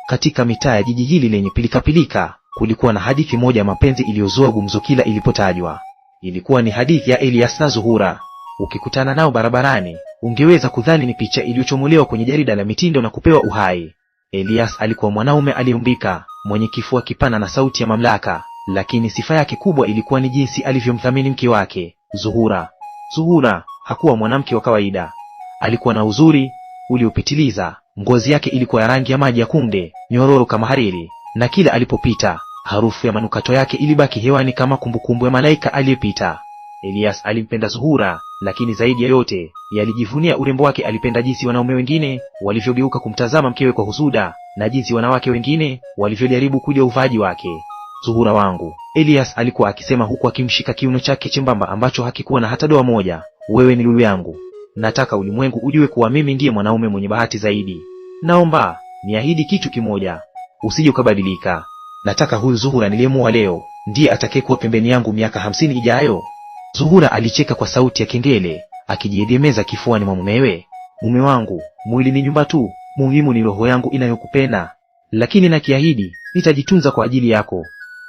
Katika mitaa ya jiji hili lenye pilikapilika, kulikuwa na hadithi moja ya mapenzi iliyozua gumzo kila ilipotajwa. Ilikuwa ni hadithi ya Elias na Zuhura. Ukikutana nao barabarani, ungeweza kudhani ni picha iliyochomolewa kwenye jarida la mitindo na kupewa uhai. Elias alikuwa mwanaume aliyeumbika, mwenye kifua kipana na sauti ya mamlaka, lakini sifa yake kubwa ilikuwa ni jinsi alivyomthamini mke wake, Zuhura. Zuhura hakuwa mwanamke wa kawaida. Alikuwa na uzuri uliopitiliza. Ngozi yake ilikuwa ya rangi ya maji ya kunde, nyororo kama hariri, na kila alipopita, harufu ya manukato yake ilibaki hewani kama kumbukumbu ya malaika aliyepita. Elias alimpenda Zuhura, lakini zaidi ya yote, alijivunia urembo wake. Alipenda jinsi wanaume wengine walivyogeuka kumtazama mkewe kwa husuda, na jinsi wanawake wengine walivyojaribu kuja uvaaji wake. Zuhura wangu, Elias alikuwa akisema huku akimshika kiuno chake chembamba ambacho hakikuwa na hata doa moja. Wewe ni lulu yangu. Nataka ulimwengu ujue kuwa mimi ndiye mwanaume mwenye bahati zaidi. Naomba niahidi kitu kimoja, usije ukabadilika. Nataka huyu Zuhura niliyemuoa leo ndiye atakayekuwa pembeni yangu miaka 50 ijayo. Zuhura alicheka kwa sauti ya kengele, akijiegemeza kifuani mwa mumewe. Mume wangu, mwili ni nyumba tu, muhimu ni roho yangu inayokupenda. Lakini nakiahidi nitajitunza kwa ajili yako.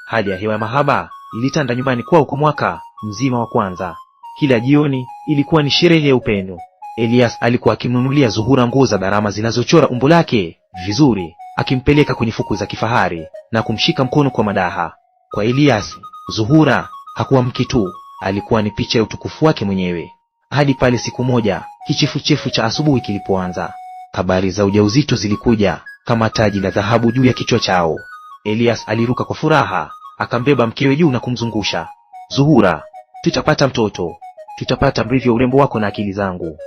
Hali ya hewa ya mahaba ilitanda nyumbani kwao kwa mwaka mzima wa kwanza. Kila jioni ilikuwa ni sherehe ya upendo. Elias alikuwa akimnunulia Zuhura nguo za gharama zinazochora umbo lake vizuri, akimpeleka kwenye fuku za kifahari na kumshika mkono kwa madaha. Kwa Elias, Zuhura hakuwa mke tu, alikuwa ni picha ya utukufu wake mwenyewe. Hadi pale siku moja, kichefuchefu cha asubuhi kilipoanza. Habari za ujauzito zilikuja kama taji la dhahabu juu ya kichwa chao. Elias aliruka kwa furaha, akambeba mkewe juu na kumzungusha. Zuhura, tutapata mtoto. Tutapata mrithi wa urembo wako na akili zangu.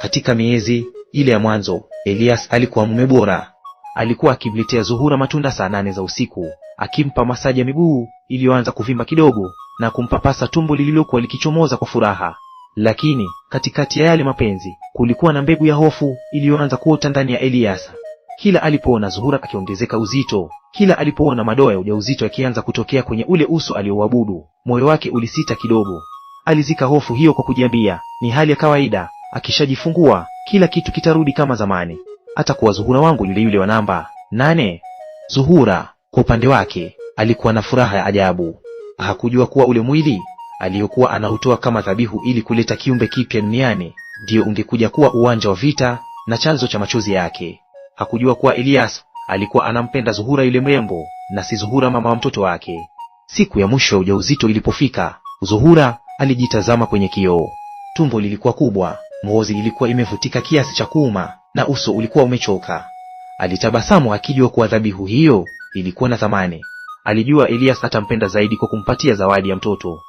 Katika miezi ile ya mwanzo, Elias alikuwa mume bora. Alikuwa akimletea Zuhura matunda saa 8 za usiku, akimpa masaji ya miguu iliyoanza kuvimba kidogo na kumpapasa tumbo lililokuwa likichomoza kwa furaha. Lakini katikati ya yale mapenzi, kulikuwa na mbegu ya hofu iliyoanza kuota ndani ya Elias. Kila alipoona Zuhura akiongezeka uzito, kila alipoona madoa ya ujauzito yakianza kutokea kwenye ule uso aliouabudu, moyo wake ulisita kidogo. Alizika hofu hiyo kwa kujiambia, ni hali ya kawaida, akishajifungua kila kitu kitarudi kama zamani. Atakuwa Zuhura wangu yule yule wa namba 8. Zuhura kwa upande wake alikuwa na furaha ya ajabu. Hakujua kuwa ule mwili aliyokuwa anautoa kama dhabihu ili kuleta kiumbe kipya duniani ndio ungekuja kuwa uwanja wa vita na chanzo cha machozi yake. Hakujua kuwa Elias alikuwa anampenda Zuhura yule mrembo na si Zuhura mama wa mtoto wake. Siku ya mwisho ya ujauzito ilipofika, Zuhura alijitazama kwenye kioo. Tumbo lilikuwa kubwa, ngozi ilikuwa imevutika kiasi cha kuuma na uso ulikuwa umechoka. Alitabasamu akijua kuwa dhabihu hiyo ilikuwa na thamani. Alijua Elias atampenda zaidi kwa kumpatia zawadi ya mtoto.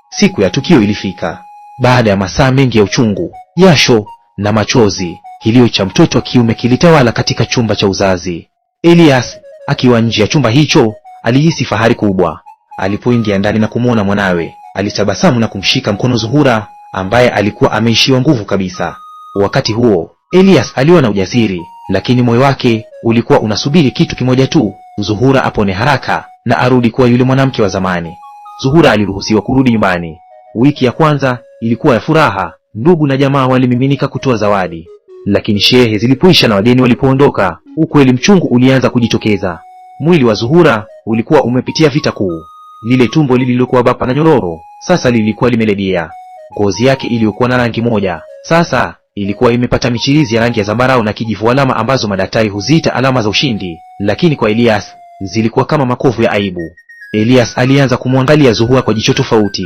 Siku ya tukio ilifika. Baada ya masaa mengi ya uchungu, jasho na machozi, kilio cha mtoto wa kiume kilitawala katika chumba cha uzazi. Elias akiwa nje ya chumba hicho alihisi fahari kubwa. Alipoingia ndani na kumwona mwanawe, alitabasamu na kumshika mkono Zuhura ambaye alikuwa ameishiwa nguvu kabisa. Wakati huo Elias aliona ujasiri, lakini moyo wake ulikuwa unasubiri kitu kimoja tu, Zuhura apone haraka na arudi kuwa yule mwanamke wa zamani. Zuhura aliruhusiwa kurudi nyumbani. Wiki ya kwanza ilikuwa ya furaha. Ndugu na jamaa walimiminika kutoa zawadi. Lakini sherehe zilipoisha na wageni walipoondoka, ukweli mchungu ulianza kujitokeza. Mwili wa Zuhura ulikuwa umepitia vita kuu. Lile tumbo lililokuwa bapa na nyororo sasa lilikuwa limelegea. Ngozi yake iliyokuwa na rangi moja sasa ilikuwa imepata michirizi ya rangi ya zambarau na kijivu, alama ambazo madaktari huziita alama za ushindi, lakini kwa Elias zilikuwa kama makovu ya aibu. Elias alianza kumwangalia Zuhura kwa jicho tofauti,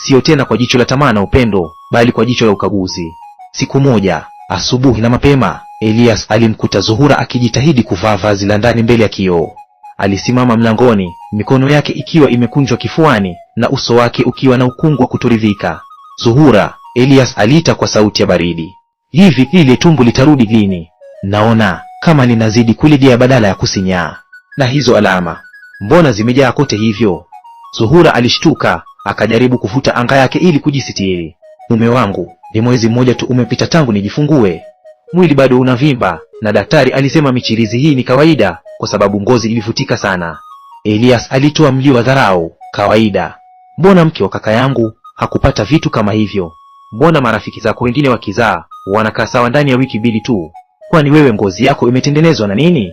sio tena kwa jicho la tamaa na upendo, bali kwa jicho la ukaguzi. Siku moja asubuhi na mapema, Elias alimkuta Zuhura akijitahidi kuvaa vazi la ndani mbele ya kioo. Alisimama mlangoni, mikono yake ikiwa imekunjwa kifuani na uso wake ukiwa na ukungu wa kutoridhika. Zuhura, Elias aliita kwa sauti ya baridi. Hivi ile tumbo litarudi lini? Naona kama linazidi kulegea badala ya kusinyaa. Na hizo alama, mbona zimejaa kote hivyo? Zuhura alishtuka, akajaribu kuvuta anga yake ili kujisitiri. Mume wangu, ni mwezi mmoja tu umepita tangu nijifungue. Mwili bado unavimba, na daktari alisema michirizi hii ni kawaida kwa sababu ngozi ilivutika sana. Elias alitoa mlio wa dharau. Kawaida? Mbona mke wa kaka yangu hakupata vitu kama hivyo? Mbona marafiki zako wengine wakizaa wanakaa sawa ndani ya wiki 2 tu? Kwani wewe ngozi yako imetengenezwa na nini?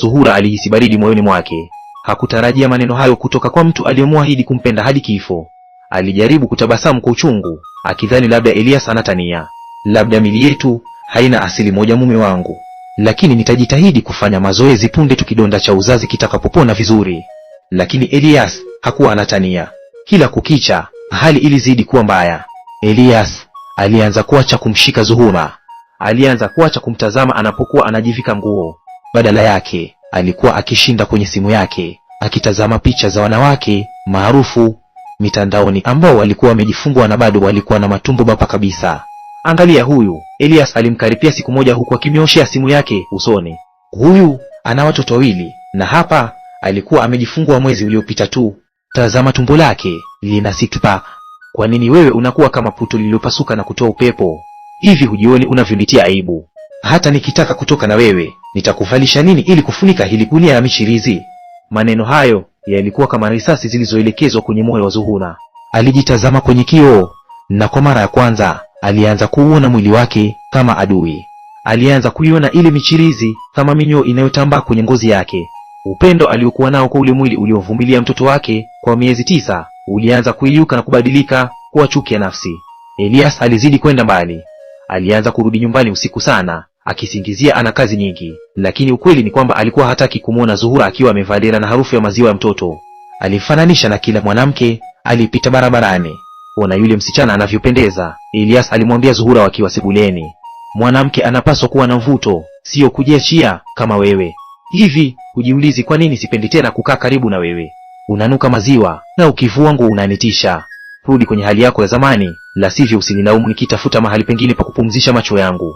Zuhura alihisi baridi moyoni mwake. Hakutarajia maneno hayo kutoka kwa mtu aliyemwahidi kumpenda hadi kifo. Alijaribu kutabasamu kwa uchungu, akidhani labda Elias anatania. Labda mili yetu haina asili moja mume wangu, lakini nitajitahidi kufanya mazoezi punde tu kidonda cha uzazi kitakapopona vizuri. Lakini Elias hakuwa anatania. Kila kukicha hali ilizidi kuwa mbaya. Elias alianza kuacha kumshika Zuhura. Alianza kuacha kumtazama anapokuwa anajivika nguo. Badala yake alikuwa akishinda kwenye simu yake akitazama picha za wanawake maarufu mitandaoni ambao walikuwa wamejifungua na bado walikuwa na matumbo bapa kabisa. Angalia huyu. Elias alimkaripia siku moja huku akimnyoshea simu yake usoni. Huyu ana watoto wawili na hapa alikuwa amejifungua mwezi uliopita tu. Tazama tumbo lake lina six pack. Kwa nini wewe unakuwa kama puto lililopasuka na kutoa upepo? Hivi hujioni unavyonitia aibu? Hata nikitaka kutoka na wewe, nitakuvalisha nini ili kufunika hili gunia la michirizi? Maneno hayo yalikuwa kama risasi zilizoelekezwa kwenye moyo wa Zuhura. Alijitazama kwenye kioo na kwa mara ya kwanza alianza kuuona mwili wake kama adui. Alianza kuiona ile michirizi kama minyoo inayotambaa kwenye ngozi yake. Upendo aliokuwa nao kwa ule mwili uliovumilia mtoto wake kwa miezi 9 ulianza kuiyuka na kubadilika kuwa chuki ya nafsi. Elias alizidi kwenda mbali. Alianza kurudi nyumbani usiku sana, akisingizia ana kazi nyingi, lakini ukweli ni kwamba alikuwa hataki kumwona Zuhura akiwa amevaa dera na harufu ya maziwa ya mtoto. Alimfananisha na kila mwanamke alipita barabarani. Ona yule msichana anavyopendeza, Elias alimwambia Zuhura wakiwa sebuleni. Mwanamke anapaswa kuwa na mvuto, sio kujiachia kama wewe. Hivi hujiulizi kwa nini sipendi tena kukaa karibu na wewe? Unanuka maziwa na ukivua nguo unanitisha. Rudi kwenye hali yako ya zamani, la sivyo usinilaumu nikitafuta mahali pengine pa kupumzisha macho yangu.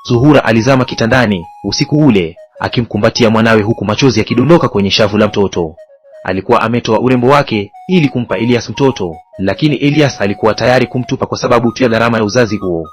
Zuhura alizama kitandani usiku ule akimkumbatia mwanawe huku machozi yakidondoka kwenye shavu la mtoto. Alikuwa ametoa urembo wake ili kumpa Elias mtoto, lakini Elias alikuwa tayari kumtupa kwa sababu tu ya gharama ya uzazi huo.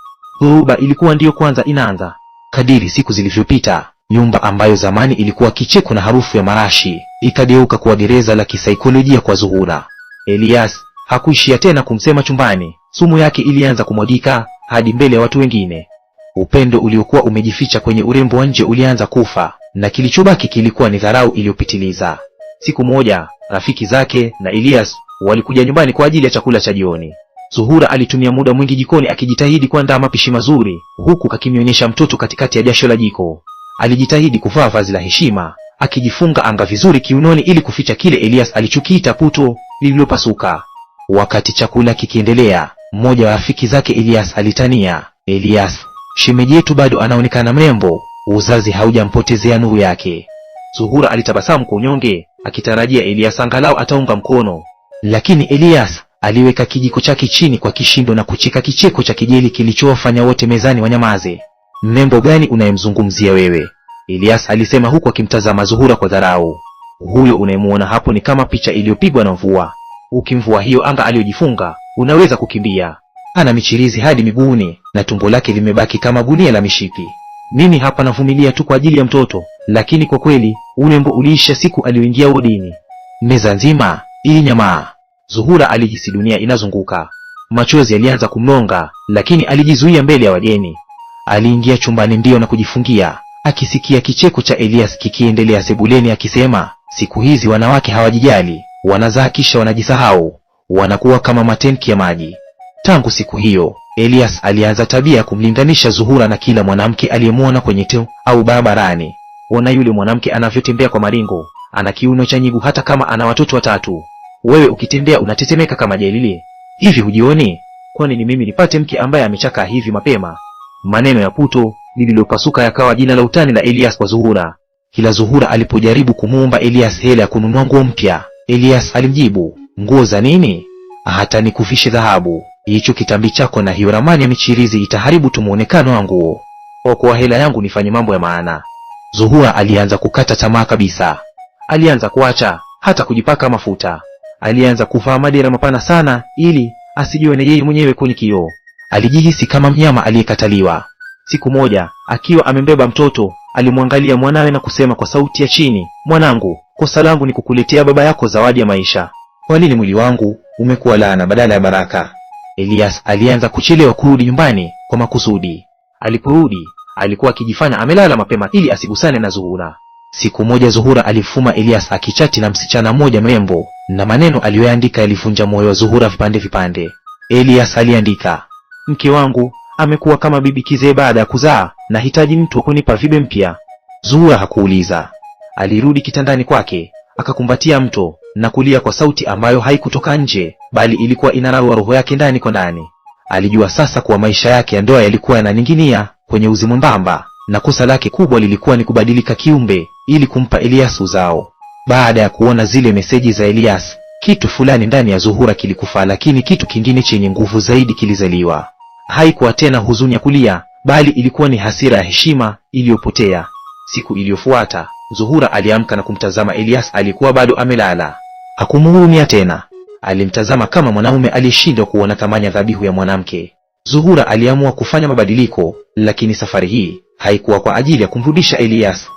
Dhoruba ilikuwa ndiyo kwanza inaanza. Kadiri siku zilivyopita, nyumba ambayo zamani ilikuwa kicheko na harufu ya marashi ikageuka kuwa gereza la kisaikolojia kwa Zuhura. Elias hakuishia tena kumsema chumbani. Sumu yake ilianza kumwagika hadi mbele ya watu wengine. Upendo uliokuwa umejificha kwenye urembo wa nje ulianza kufa, na kilichobaki kilikuwa ni dharau iliyopitiliza. Siku moja, rafiki zake na Elias walikuja nyumbani kwa ajili ya chakula cha jioni. Zuhura alitumia muda mwingi jikoni akijitahidi kuandaa mapishi mazuri, huku akimnyonyesha mtoto katikati ya jasho la jiko. Alijitahidi kuvaa vazi la heshima, akijifunga anga vizuri kiunoni ili kuficha kile Elias alichokiita puto lililopasuka. Wakati chakula kikiendelea, mmoja wa rafiki zake Elias alitania, Elias, shemeji yetu bado anaonekana mrembo, uzazi haujampotezea nuru yake. Zuhura alitabasamu kwa unyonge, akitarajia Elias angalau ataunga mkono. Lakini Elias aliweka kijiko chake chini kwa kishindo na kucheka kicheko cha kejeli kilichowafanya wote mezani wanyamaze. Mrembo gani unayemzungumzia wewe? Elias alisema huku akimtazama Zuhura kwa dharau. Huyo unayemuona hapo ni kama picha iliyopigwa na mvua. Ukimvua hiyo anga aliyojifunga, unaweza kukimbia. Ana michirizi hadi miguuni na tumbo lake limebaki kama gunia la mishipi. Mimi hapa navumilia tu kwa ajili ya mtoto, lakini kwa kweli urembo uliisha siku aliyoingia wodini. Meza nzima ilinyamaa. Zuhura alijisi dunia inazunguka. Machozi yalianza kumlonga, lakini alijizuia mbele ya wageni. Aliingia chumbani mbio na kujifungia, akisikia kicheko cha Elias kikiendelea sebuleni akisema, siku hizi wanawake hawajijali, wanazaa kisha wanajisahau, wanakuwa kama matenki ya maji. Tangu siku hiyo, Elias alianza tabia ya kumlinganisha Zuhura na kila mwanamke aliyemwona kwenye teo au barabarani. Ona yule mwanamke anavyotembea kwa maringo, ana kiuno cha nyigu hata kama ana watoto 3. Wewe ukitembea unatetemeka kama jelili. Hivi hujioni? Kwani ni mimi nipate mke ambaye amechaka hivi mapema? Maneno ya puto lililopasuka yakawa jina la utani la Elias kwa Zuhura. Kila Zuhura alipojaribu kumuomba Elias hela ya kununua nguo mpya, Elias alimjibu, nguo za nini? Hata nikuvishe dhahabu, hicho kitambi chako na hiyo ramani ya michirizi itaharibu tu muonekano wa nguo. Okoa hela yangu nifanye mambo ya maana. Zuhura alianza kukata tamaa kabisa. Alianza kuacha hata kujipaka mafuta. Alianza kuvaa madera mapana sana ili asijione yeye mwenyewe kwenye kioo. Alijihisi kama mnyama aliyekataliwa. Siku moja, akiwa amembeba mtoto, alimwangalia mwanawe na kusema kwa sauti ya chini, mwanangu, kosa langu ni kukuletea baba yako zawadi ya maisha. Kwa nini mwili wangu umekuwa laana badala ya baraka? Elias alianza kuchelewa kurudi nyumbani kwa makusudi. Aliporudi, alikuwa akijifanya amelala mapema ili asigusane na Zuhura. Siku moja Zuhura alimfuma Elias akichati na msichana mmoja mrembo, na maneno aliyoandika yalivunja moyo wa Zuhura vipande vipande. Elias aliandika, mke wangu amekuwa kama bibi kizee baada ya kuzaa, nahitaji mtu wa kunipa vibe mpya. Zuhura hakuuliza. Alirudi kitandani kwake, akakumbatia mto na kulia kwa sauti ambayo haikutoka nje, bali ilikuwa inarawa roho yake ndani kwa ndani. Alijua sasa kuwa maisha yake ya ndoa yalikuwa yananing'inia kwenye uzi mwembamba, na kosa lake kubwa lilikuwa ni kubadilika kiumbe ili kumpa Elias uzao. Baada ya kuona zile meseji za Elias, kitu fulani ndani ya Zuhura kilikufa, lakini kitu kingine chenye nguvu zaidi kilizaliwa. Haikuwa tena huzuni ya kulia, bali ilikuwa ni hasira ya heshima iliyopotea. Siku iliyofuata, Zuhura aliamka na kumtazama Elias alikuwa bado amelala. Hakumhurumia tena. Alimtazama kama mwanaume aliyeshindwa kuona thamani ya dhabihu ya mwanamke. Zuhura aliamua kufanya mabadiliko, lakini safari hii haikuwa kwa ajili ya kumrudisha Elias.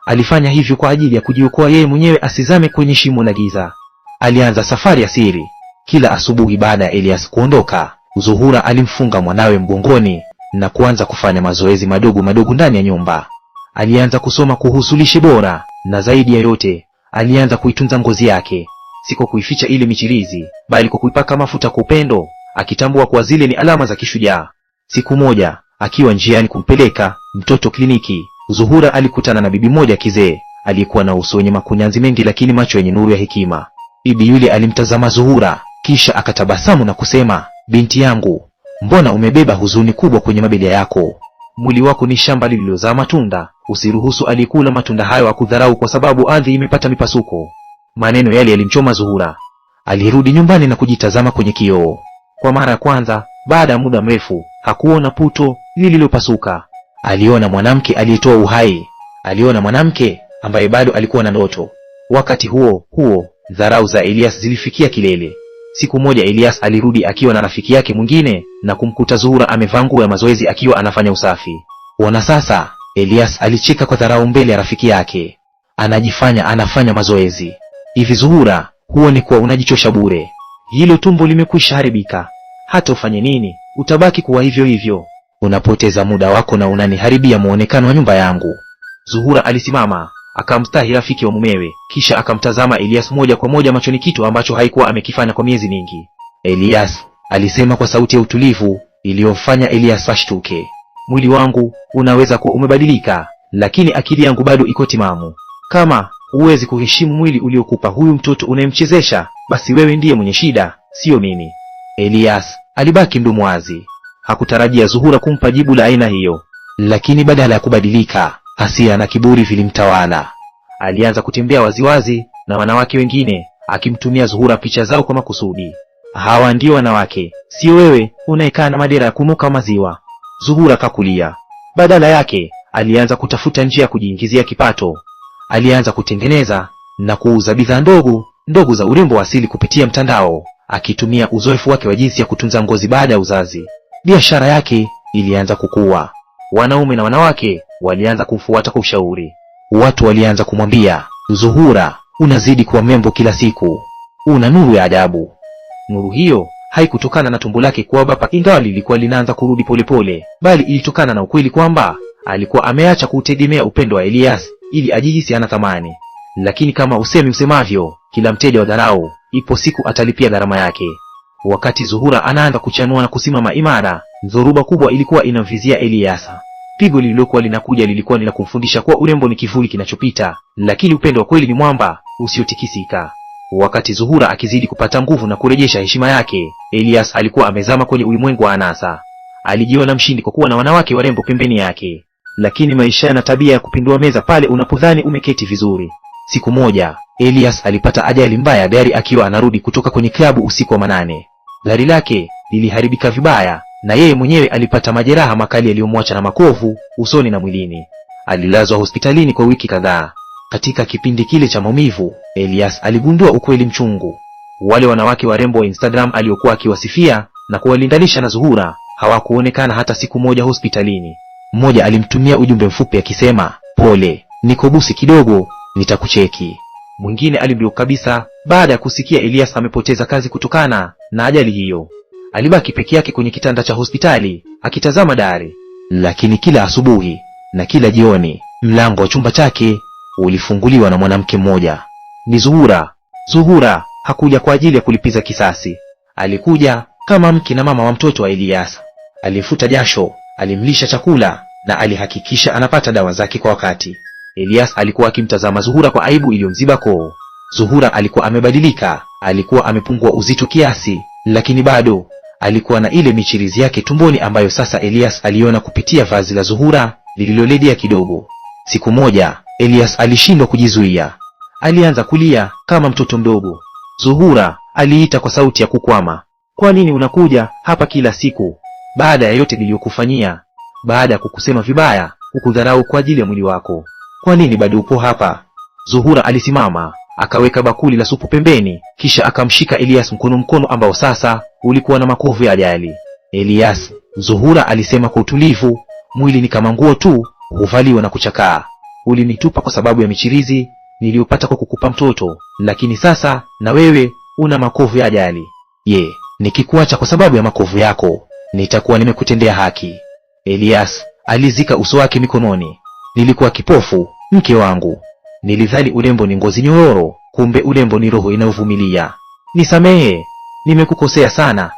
Alifanya hivyo kwa ajili ya kujiokoa yeye mwenyewe asizame kwenye shimo la giza. Alianza safari ya siri. Kila asubuhi baada ya Elias kuondoka, Zuhura alimfunga mwanawe mgongoni na kuanza kufanya mazoezi madogo madogo ndani ya nyumba. Alianza kusoma kuhusu lishe bora, na zaidi ya yote, alianza kuitunza ngozi yake. Si kwa kuificha ile michirizi, bali kwa kuipaka mafuta kwa upendo, akitambua kuwa zile ni alama za kishujaa. Siku moja, akiwa njiani kumpeleka mtoto kliniki, Zuhura alikutana na bibi moja kizee, aliyekuwa na uso wenye makunyanzi mengi lakini macho yenye nuru ya hekima. Bibi yule alimtazama Zuhura, kisha akatabasamu na kusema, binti yangu, mbona umebeba huzuni kubwa kwenye mabega yako? Mwili wako ni shamba lililozaa matunda, usiruhusu aliyekula matunda hayo akudharau kwa sababu ardhi imepata mipasuko. Maneno yale yalimchoma Zuhura. Alirudi nyumbani na kujitazama kwenye kioo. Kwa mara ya kwanza baada ya muda mrefu, hakuona puto lililopasuka. Aliona mwanamke aliyetoa uhai. Aliona mwanamke ambaye bado alikuwa na ndoto. Wakati huo huo, dharau za Elias zilifikia kilele. Siku moja Elias alirudi akiwa na rafiki yake mwingine na kumkuta Zuhura amevaa nguo ya mazoezi akiwa anafanya usafi. Ona sasa, Elias alicheka kwa dharau mbele ya rafiki yake. Anajifanya anafanya mazoezi. Hivi Zuhura, huoni kuwa unajichosha bure? Hilo tumbo limekwisha haribika. Hata ufanye nini, utabaki kuwa hivyo hivyo. Unapoteza muda wako na unaniharibia muonekano wa nyumba yangu. Zuhura alisimama, akamstahi rafiki wa mumewe, kisha akamtazama Elias moja kwa moja machoni, kitu ambacho haikuwa amekifanya kwa miezi mingi. Elias, alisema kwa sauti ya utulivu iliyomfanya Elias ashtuke. Mwili wangu unaweza kuwa umebadilika, lakini akili yangu bado iko timamu. Kama huwezi kuheshimu mwili uliokupa huyu mtoto unayemchezesha, basi wewe ndiye mwenye shida, sio mimi. Elias alibaki mdomo wazi. Hakutarajia Zuhura kumpa jibu la aina hiyo, lakini badala ya kubadilika, hasira na kiburi vilimtawala. Alianza kutembea waziwazi na wanawake wengine, akimtumia Zuhura picha zao kwa makusudi. Hawa ndio wanawake, sio wewe unayekaa na madera ya kunuka maziwa. Zuhura kakulia. Badala yake, alianza kutafuta njia ya kujiingizia kipato. Alianza kutengeneza na kuuza bidhaa ndogo za urembo wa asili kupitia mtandao, akitumia uzoefu wake wa jinsi ya kutunza ngozi baada ya uzazi. Biashara yake ilianza kukua. Wanaume na wanawake walianza kumfuata kwa ushauri. Watu walianza kumwambia, Zuhura, unazidi kuwa mrembo kila siku. Una nuru ya ajabu. Nuru hiyo haikutokana na tumbo lake kuwa bapa, ingawa lilikuwa linaanza kurudi polepole, bali ilitokana na ukweli kwamba alikuwa ameacha kutegemea upendo wa Elias ili ajihisi ana thamani. Lakini kama usemi usemavyo, kila mteja wa dharau ipo siku atalipia gharama yake. Wakati Zuhura anaanza kuchanua na kusimama imara, dhoruba kubwa ilikuwa inamvizia Elias. Pigo lililokuwa linakuja lilikuwa ni la kumfundisha kuwa urembo ni kivuli kinachopita, lakini upendo wa kweli ni mwamba usiotikisika. Wakati Zuhura akizidi kupata nguvu na kurejesha heshima yake, Elias alikuwa amezama kwenye ulimwengu wa anasa. Alijiona mshindi kwa kuwa na wanawake warembo pembeni yake, lakini maisha yana tabia ya kupindua meza pale unapodhani umeketi vizuri. Siku moja, Elias alipata ajali mbaya ya gari akiwa anarudi kutoka kwenye klabu usiku wa manane. Gari lake liliharibika vibaya na yeye mwenyewe alipata majeraha makali yaliyomwacha na makovu usoni na mwilini. Alilazwa hospitalini kwa wiki kadhaa. Katika kipindi kile cha maumivu, Elias aligundua ukweli mchungu. Wale wanawake warembo wa Instagram aliokuwa akiwasifia na kuwalinganisha na Zuhura hawakuonekana hata siku moja hospitalini. Mmoja alimtumia ujumbe mfupi akisema, pole, niko busi kidogo, nitakucheki. Mwingine alimblok kabisa baada ya kusikia Elias amepoteza kazi kutokana na ajali hiyo. Alibaki peke yake kwenye kitanda cha hospitali akitazama dari. Lakini kila asubuhi na kila jioni, mlango wa chumba chake ulifunguliwa na mwanamke mmoja. Ni Zuhura. Zuhura hakuja kwa ajili ya kulipiza kisasi. Alikuja kama mke na mama wa mtoto wa Elias. Alimfuta jasho, alimlisha chakula na alihakikisha anapata dawa zake kwa wakati. Elias alikuwa akimtazama Zuhura kwa aibu iliyomziba koo. Zuhura alikuwa amebadilika, alikuwa amepungua uzito kiasi, lakini bado alikuwa na ile michirizi yake tumboni ambayo sasa Elias aliona kupitia vazi la Zuhura lililolegea kidogo. Siku moja, Elias alishindwa kujizuia. Alianza kulia kama mtoto mdogo. Zuhura aliita kwa sauti ya kukwama, "Kwa nini unakuja hapa kila siku? Baada ya yote niliyokufanyia, baada ya kukusema vibaya, kukudharau kwa ajili ya mwili wako. Kwa nini bado upo hapa?" Zuhura alisimama, akaweka bakuli la supu pembeni, kisha akamshika Elias mkono ambao sasa ulikuwa na makovu ya ajali. "Elias," Zuhura alisema kwa utulivu, "mwili ni kama nguo tu, huvaliwa na kuchakaa. Ulinitupa kwa sababu ya michirizi niliyopata kwa kukupa mtoto, lakini sasa na wewe una makovu ya ajali. Nikikuacha kwa sababu ya makovu yako, nitakuwa nimekutendea haki." Elias alizika uso wake mikononi. "Nilikuwa kipofu, mke wangu. Nilidhani urembo ni ngozi nyororo, kumbe urembo ni roho inayovumilia. Nisamehe, nimekukosea sana."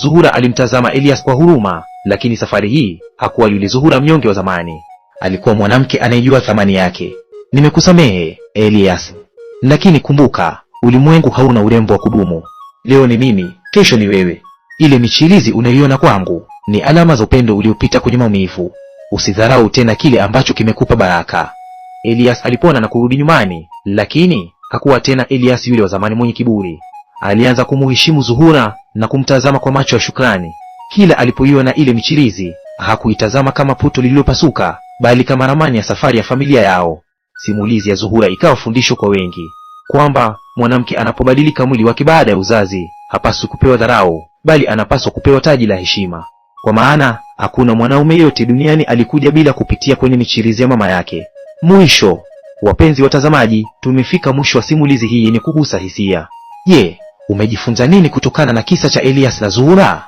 Zuhura alimtazama Elias kwa huruma, lakini safari hii hakuwa yule Zuhura mnyonge wa zamani. Alikuwa mwanamke anayejua thamani yake. "Nimekusamehe, Elias. Lakini kumbuka, ulimwengu hauna urembo wa kudumu. Leo ni mimi, kesho ni wewe. Ile michirizi unayoiona kwangu ni alama za upendo uliopita kwenye maumivu. Usidharau tena kile ambacho kimekupa baraka." Elias alipona na kurudi nyumbani, lakini hakuwa tena Elias yule wa zamani mwenye kiburi. Alianza kumuheshimu Zuhura na kumtazama kwa macho ya shukrani. Kila alipoiona ile michirizi, hakuitazama kama puto lililopasuka, bali kama ramani ya safari ya familia yao. Simulizi ya Zuhura ikawa fundisho kwa wengi, kwamba mwanamke anapobadilika mwili wake baada ya uzazi, hapaswi kupewa dharau, bali anapaswa kupewa taji la heshima. Kwa maana hakuna mwanaume yote duniani alikuja bila kupitia kwenye michirizi ya mama yake. Mwisho. Wapenzi watazamaji, tumefika mwisho wa simulizi hii yenye kugusa hisia. Umejifunza nini kutokana na kisa cha Elias na Zuhura?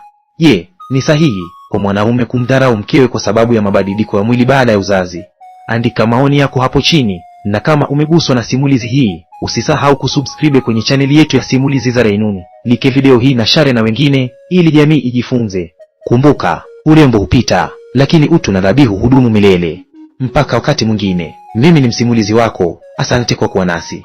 Ni sahihi kwa mwanaume kumdharau mkewe kwa sababu ya mabadiliko ya mwili baada ya uzazi? Andika maoni yako hapo chini, na kama umeguswa na simulizi hii, usisahau kusubscribe kwenye chaneli yetu ya Simulizi za Rainuni. Like video hii na share na wengine ili jamii ijifunze. Kumbuka, urembo hupita, lakini utu na dhabihu hudumu milele. Mpaka wakati mwingine, mimi ni msimulizi wako. Asante kwa kuwa nasi.